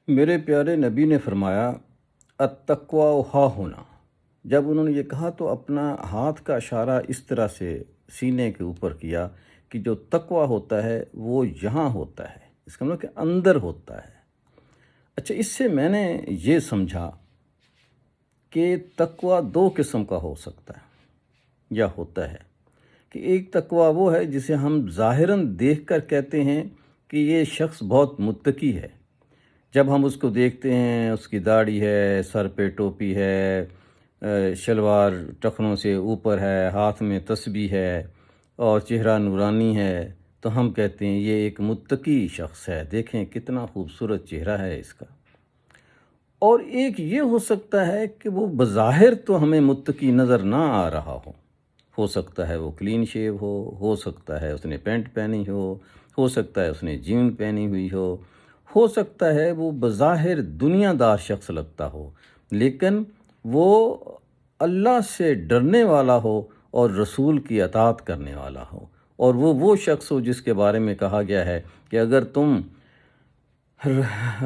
میرے پیارے نبی نے فرمایا التقویٰ ہا ہونا۔ جب انہوں نے یہ کہا تو اپنا ہاتھ کا اشارہ اس طرح سے سینے کے اوپر کیا کہ جو تقویٰ ہوتا ہے وہ یہاں ہوتا ہے، اس کا مطلب کہ اندر ہوتا ہے۔ اچھا، اس سے میں نے یہ سمجھا کہ تقویٰ دو قسم کا ہو سکتا ہے یا ہوتا ہے، کہ ایک تقویٰ وہ ہے جسے ہم ظاہراً دیکھ کر کہتے ہیں کہ یہ شخص بہت متقی ہے۔ جب ہم اس کو دیکھتے ہیں، اس کی داڑھی ہے، سر پہ ٹوپی ہے، شلوار ٹخنوں سے اوپر ہے، ہاتھ میں تسبیح ہے اور چہرہ نورانی ہے، تو ہم کہتے ہیں یہ ایک متقی شخص ہے، دیکھیں کتنا خوبصورت چہرہ ہے اس کا۔ اور ایک یہ ہو سکتا ہے کہ وہ بظاہر تو ہمیں متقی نظر نہ آ رہا ہو سکتا ہے وہ کلین شیو ہو سکتا ہے اس نے پینٹ پہنی ہو سکتا ہے اس نے جین پہنی ہوئی ہو سکتا ہے وہ بظاہر دنیا دار شخص لگتا ہو، لیکن وہ اللہ سے ڈرنے والا ہو اور رسول کی اطاعت کرنے والا ہو، اور وہ شخص ہو جس کے بارے میں کہا گیا ہے کہ اگر تم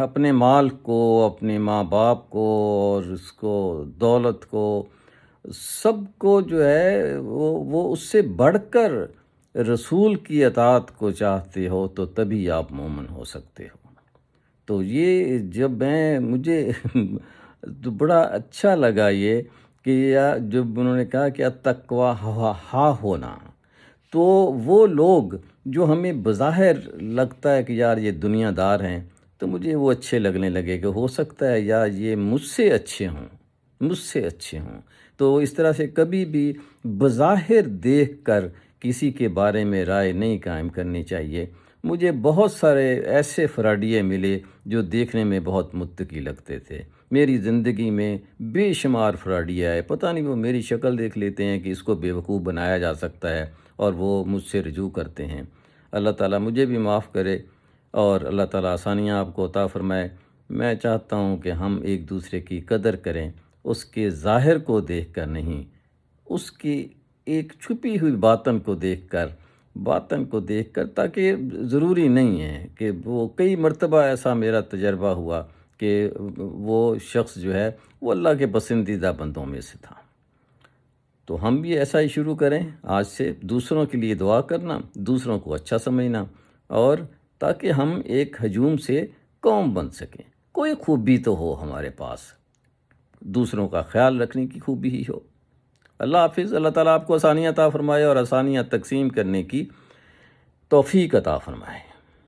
اپنے مال کو، اپنے ماں باپ کو اور اس کو دولت کو، سب کو جو ہے وہ اس سے بڑھ کر رسول کی اطاعت کو چاہتے ہو تو تبھی آپ مومن ہو سکتے ہو۔ تو یہ جب مجھے تو بڑا اچھا لگا یہ کہ جب انہوں نے کہا کہ التقویٰ ہا ہونا، تو وہ لوگ جو ہمیں بظاہر لگتا ہے کہ یار یہ دنیا دار ہیں، تو مجھے وہ اچھے لگنے لگے کہ ہو سکتا ہے یا یہ مجھ سے اچھے ہوں۔ تو اس طرح سے کبھی بھی بظاہر دیکھ کر کسی کے بارے میں رائے نہیں قائم کرنی چاہیے۔ مجھے بہت سارے ایسے فراڈیے ملے جو دیکھنے میں بہت متقی لگتے تھے۔ میری زندگی میں بے شمار فراڈیے آئے، پتہ نہیں وہ میری شکل دیکھ لیتے ہیں کہ اس کو بیوقوف بنایا جا سکتا ہے اور وہ مجھ سے رجوع کرتے ہیں۔ اللہ تعالیٰ مجھے بھی معاف کرے اور اللہ تعالیٰ آسانیاں آپ کو عطا فرمائے۔ میں چاہتا ہوں کہ ہم ایک دوسرے کی قدر کریں، اس کے ظاہر کو دیکھ کر نہیں، اس کی ایک چھپی ہوئی باطن کو دیکھ کر، تاکہ ضروری نہیں ہے کہ وہ کئی مرتبہ ایسا میرا تجربہ ہوا کہ وہ شخص جو ہے وہ اللہ کے پسندیدہ بندوں میں سے تھا۔ تو ہم بھی ایسا ہی شروع کریں آج سے، دوسروں کے لیے دعا کرنا، دوسروں کو اچھا سمجھنا، اور تاکہ ہم ایک ہجوم سے قوم بن سکیں۔ کوئی خوبی تو ہو ہمارے پاس، دوسروں کا خیال رکھنے کی خوبی ہی ہو۔ اللہ حافظ۔ اللہ تعالیٰ آپ کو آسانیاں عطا فرمائے اور آسانیاں تقسیم کرنے کی توفیق عطا فرمائے۔